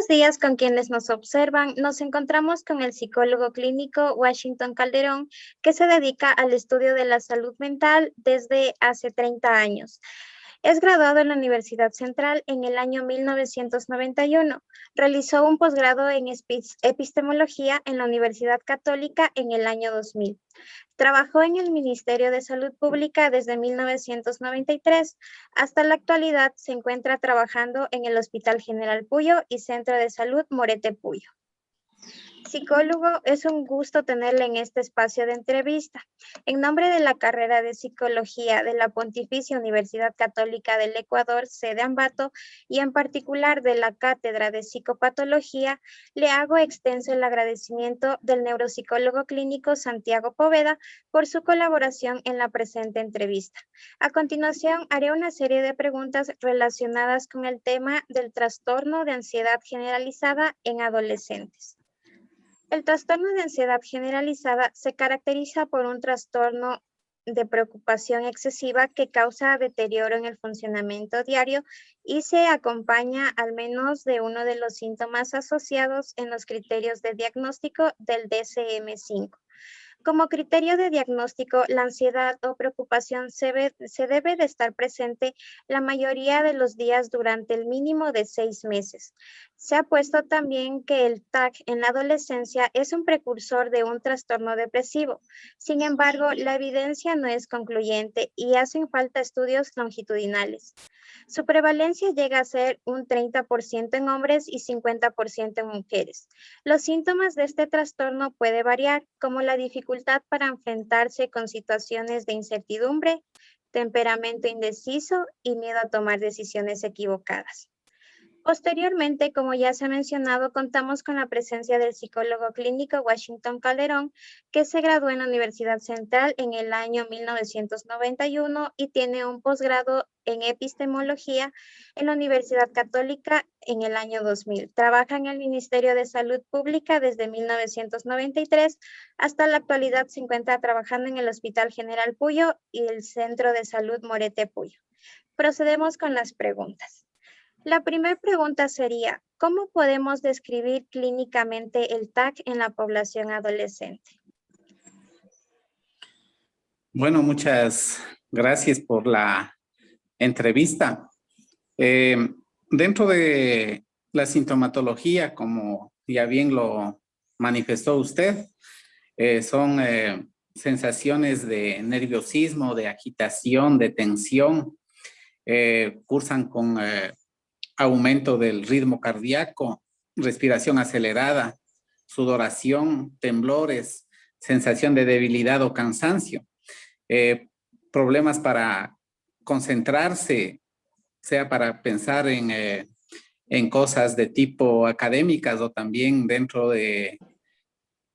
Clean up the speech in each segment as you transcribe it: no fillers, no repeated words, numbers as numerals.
días con quienes nos observan. Nos encontramos con el psicólogo clínico Washington Calderón, que se dedica al estudio de la salud mental desde hace 30 años. Es graduado en la Universidad Central en el año 1991. Realizó un posgrado en epistemología en la Universidad Católica en el año 2000. Trabajó en el Ministerio de Salud Pública desde 1993. Hasta la actualidad se encuentra trabajando en el Hospital General Puyo y Centro de Salud Morete Puyo. Psicólogo, es un gusto tenerle en este espacio de entrevista. En nombre de la carrera de Psicología de la Pontificia Universidad Católica del Ecuador, sede Ambato, y en particular de la Cátedra de Psicopatología, le hago extenso el agradecimiento del neuropsicólogo clínico Santiago Poveda por su colaboración en la presente entrevista. A continuación, haré una serie de preguntas relacionadas con el tema del trastorno de ansiedad generalizada en adolescentes. El trastorno de ansiedad generalizada se caracteriza por un trastorno de preocupación excesiva que causa deterioro en el funcionamiento diario y se acompaña al menos de uno de los síntomas asociados en los criterios de diagnóstico del DSM-5. Como criterio de diagnóstico, la ansiedad o preocupación se debe de estar presente la mayoría de los días durante el mínimo de 6 meses. Se ha puesto también que el TAC en la adolescencia es un precursor de un trastorno depresivo. Sin embargo, la evidencia no es concluyente y hacen falta estudios longitudinales. Su prevalencia llega a ser un 30% en hombres y 50% en mujeres. Los síntomas de este trastorno puede variar, como la dificultad para enfrentarse con situaciones de incertidumbre, temperamento indeciso y miedo a tomar decisiones equivocadas. Posteriormente, como ya se ha mencionado, contamos con la presencia del psicólogo clínico Washington Calderón, que se graduó en la Universidad Central en el año 1991 y tiene un posgrado en epistemología en la Universidad Católica en el año 2000. Trabaja en el Ministerio de Salud Pública desde 1993. Hasta la actualidad se encuentra trabajando en el Hospital General Puyo y el Centro de Salud Morete Puyo. Procedemos con las preguntas. La primera pregunta sería, ¿cómo podemos describir clínicamente el TAC en la población adolescente? Bueno, muchas gracias por la entrevista. Dentro de la sintomatología, como ya bien lo manifestó usted, son sensaciones de nerviosismo, de agitación, de tensión, cursan con aumento del ritmo cardíaco, respiración acelerada, sudoración, temblores, sensación de debilidad o cansancio, problemas para concentrarse, sea para pensar en cosas de tipo académicas o también dentro de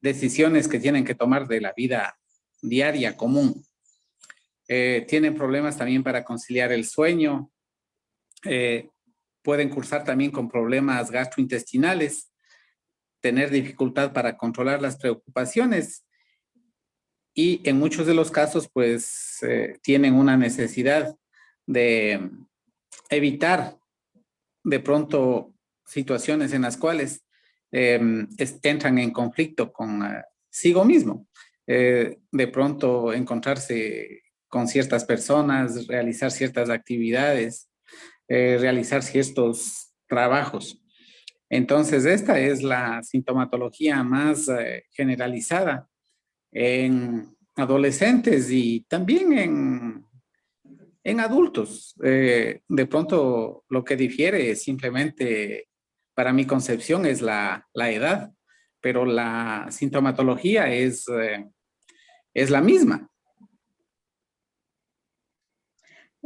decisiones que tienen que tomar de la vida diaria común. Tienen problemas también para conciliar el sueño, pueden cursar también con problemas gastrointestinales, tener dificultad para controlar las preocupaciones y en muchos de los casos pues tienen una necesidad de evitar de pronto situaciones en las cuales entran en conflicto consigo mismo. De pronto encontrarse con ciertas personas, realizar ciertas actividades, realizar ciertos trabajos. Entonces, esta es la sintomatología más generalizada en adolescentes y también en adultos. De pronto, lo que difiere es simplemente, para mi concepción, es la edad, pero la sintomatología es la misma.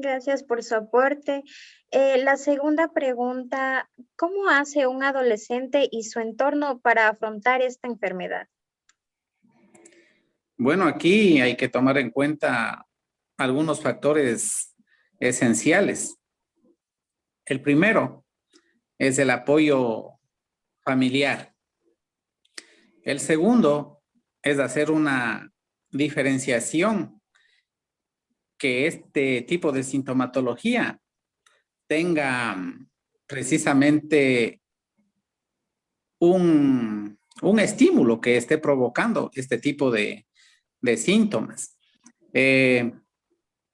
Gracias por su aporte. La segunda pregunta, ¿cómo hace un adolescente y su entorno para afrontar esta enfermedad? Bueno, aquí hay que tomar en cuenta algunos factores esenciales. El primero es el apoyo familiar. El segundo es hacer una diferenciación que este tipo de sintomatología tenga precisamente un estímulo que esté provocando este tipo de síntomas.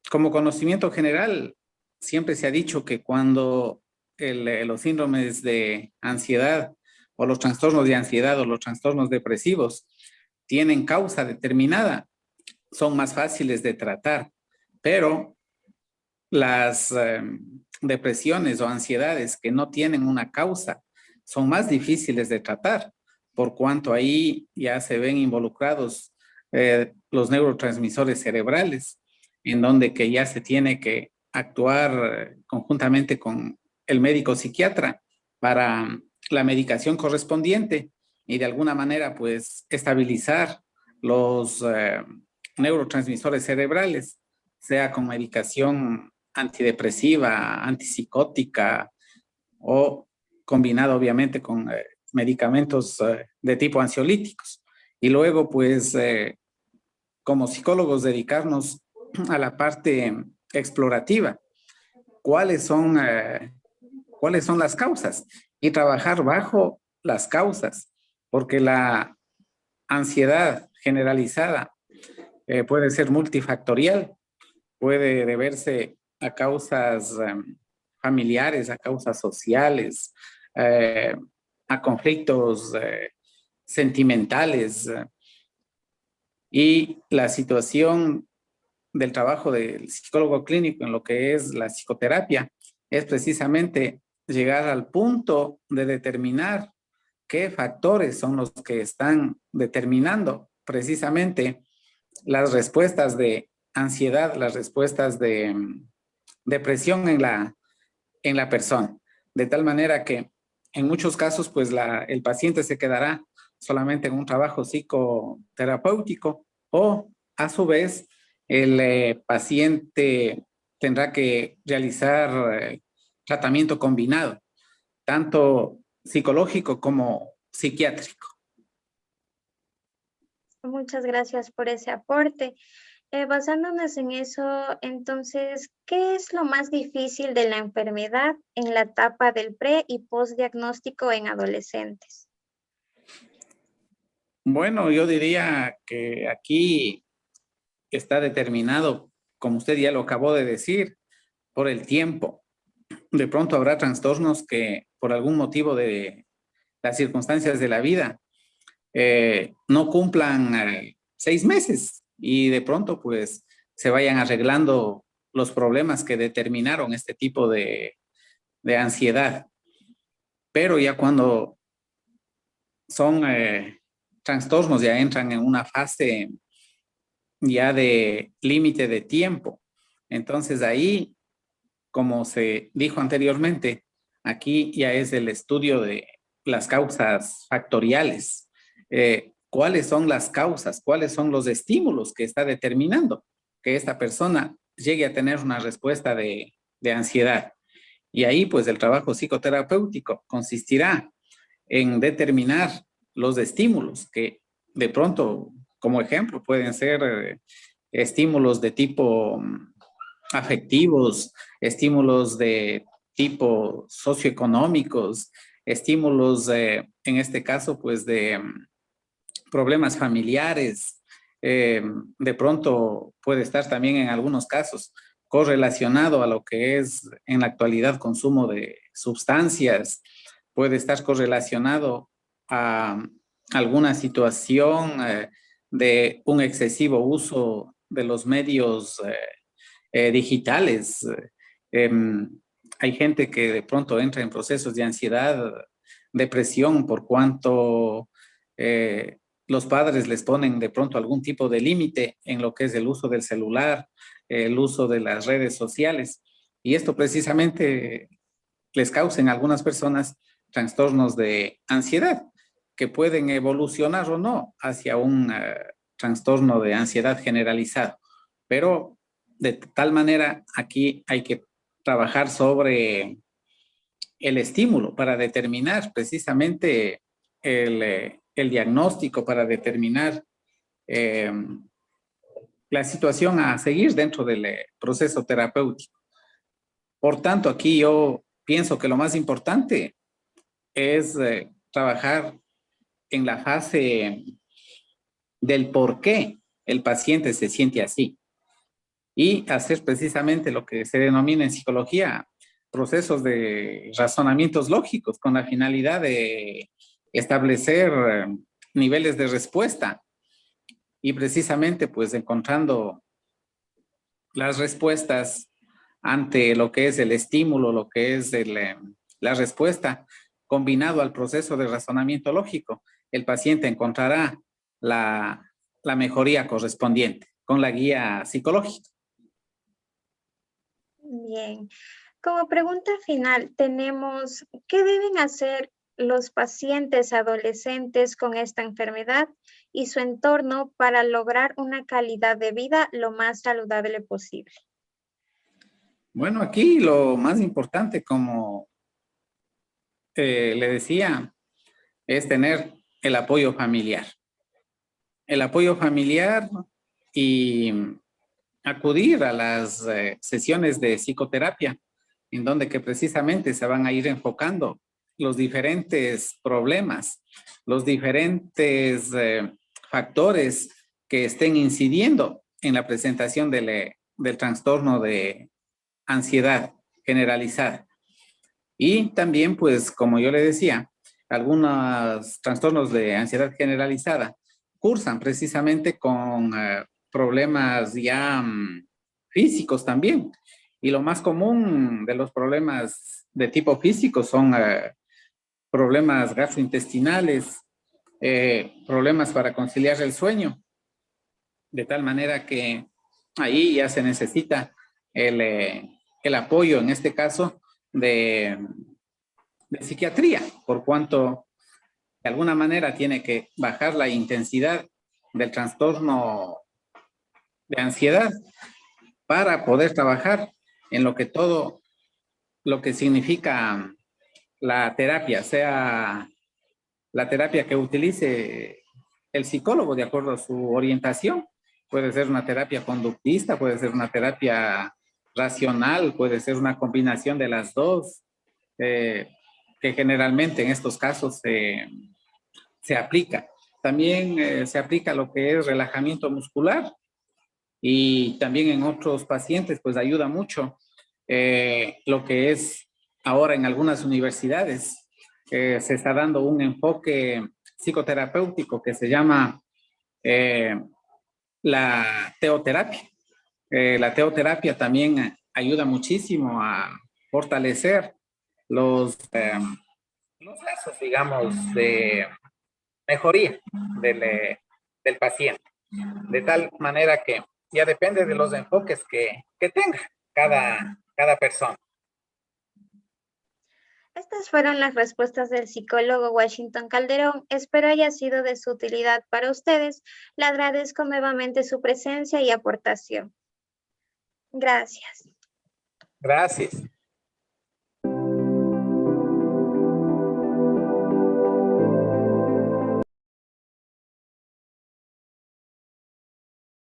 Como conocimiento general, siempre se ha dicho que cuando los síndromes de ansiedad o los trastornos de ansiedad o los trastornos depresivos tienen causa determinada, son más fáciles de tratar, pero las depresiones o ansiedades que no tienen una causa son más difíciles de tratar, por cuanto ahí ya se ven involucrados los neurotransmisores cerebrales, en donde que ya se tiene que actuar conjuntamente con el médico psiquiatra para la medicación correspondiente y de alguna manera pues estabilizar los neurotransmisores cerebrales, sea con medicación antidepresiva, antipsicótica o combinado obviamente con medicamentos de tipo ansiolíticos. Y luego pues como psicólogos dedicarnos a la parte explorativa. ¿Cuáles son las causas? Y trabajar bajo las causas, porque la ansiedad generalizada puede ser multifactorial, puede deberse a causas familiares, a causas sociales, a conflictos sentimentales. Y la situación del trabajo del psicólogo clínico en lo que es la psicoterapia es precisamente llegar al punto de determinar qué factores son los que están determinando precisamente las respuestas de ansiedad, las respuestas de depresión en la persona. De tal manera que en muchos casos, pues el paciente se quedará solamente en un trabajo psicoterapéutico o a su vez el paciente tendrá que realizar tratamiento combinado, tanto psicológico como psiquiátrico. Muchas gracias por ese aporte. Basándonos en eso, entonces, ¿qué es lo más difícil de la enfermedad en la etapa del pre- y postdiagnóstico en adolescentes? Bueno, yo diría que aquí está determinado, como usted ya lo acabó de decir, por el tiempo. De pronto habrá trastornos que por algún motivo de las circunstancias de la vida no cumplan 6 meses y de pronto pues se vayan arreglando los problemas que determinaron este tipo de ansiedad. Pero ya cuando son trastornos, ya entran en una fase ya de límite de tiempo. Entonces ahí, como se dijo anteriormente, aquí ya es el estudio de las causas factoriales. ¿Cuáles son las causas? ¿Cuáles son los estímulos que está determinando que esta persona llegue a tener una respuesta de ansiedad? Y ahí, pues, el trabajo psicoterapéutico consistirá en determinar los estímulos que de pronto, como ejemplo, pueden ser estímulos de tipo afectivos, estímulos de tipo socioeconómicos, estímulos, en este caso, pues de problemas familiares. De pronto puede estar también en algunos casos correlacionado a lo que es en la actualidad consumo de sustancias, puede estar correlacionado a alguna situación de un excesivo uso de los medios digitales. Hay gente que de pronto entra en procesos de ansiedad, depresión, por cuanto los padres les ponen de pronto algún tipo de límite en lo que es el uso del celular, el uso de las redes sociales. Y esto precisamente les causa en algunas personas trastornos de ansiedad que pueden evolucionar o no hacia un trastorno de ansiedad generalizado. Pero de tal manera aquí hay que trabajar sobre el estímulo para determinar precisamente el diagnóstico, para determinar la situación a seguir dentro del proceso terapéutico. Por tanto, aquí yo pienso que lo más importante es trabajar en la fase del por qué el paciente se siente así y hacer precisamente lo que se denomina en psicología procesos de razonamientos lógicos con la finalidad de establecer niveles de respuesta y precisamente pues encontrando las respuestas ante lo que es el estímulo, lo que es la respuesta combinado al proceso de razonamiento lógico, el paciente encontrará la mejoría correspondiente con la guía psicológica. Bien. Como pregunta final, tenemos, ¿qué deben hacer los pacientes adolescentes con esta enfermedad y su entorno para lograr una calidad de vida lo más saludable posible? Bueno, aquí lo más importante, como le decía, es tener el apoyo familiar. El apoyo familiar y acudir a las sesiones de psicoterapia, en donde que precisamente se van a ir enfocando los diferentes problemas, los diferentes factores que estén incidiendo en la presentación del trastorno de ansiedad generalizada. Y también, pues, como yo le decía, algunos trastornos de ansiedad generalizada cursan precisamente con problemas ya físicos también. Y lo más común de los problemas de tipo físico son problemas gastrointestinales, problemas para conciliar el sueño, de tal manera que ahí ya se necesita el apoyo, en este caso, de psiquiatría, por cuanto de alguna manera tiene que bajar la intensidad del trastorno de ansiedad para poder trabajar en todo lo que significa la terapia, sea la terapia que utilice el psicólogo de acuerdo a su orientación. Puede ser una terapia conductista, puede ser una terapia racional, puede ser una combinación de las dos, que generalmente en estos casos se aplica. También se aplica lo que es relajamiento muscular y también en otros pacientes pues ayuda mucho lo que es ahora en algunas universidades se está dando un enfoque psicoterapéutico que se llama la teoterapia. La teoterapia también ayuda muchísimo a fortalecer los lazos, digamos, de mejoría del paciente. De tal manera que ya depende de los enfoques que tenga cada persona. Estas fueron las respuestas del psicólogo Washington Calderón. Espero haya sido de su utilidad para ustedes. Le agradezco nuevamente su presencia y aportación. Gracias. Gracias.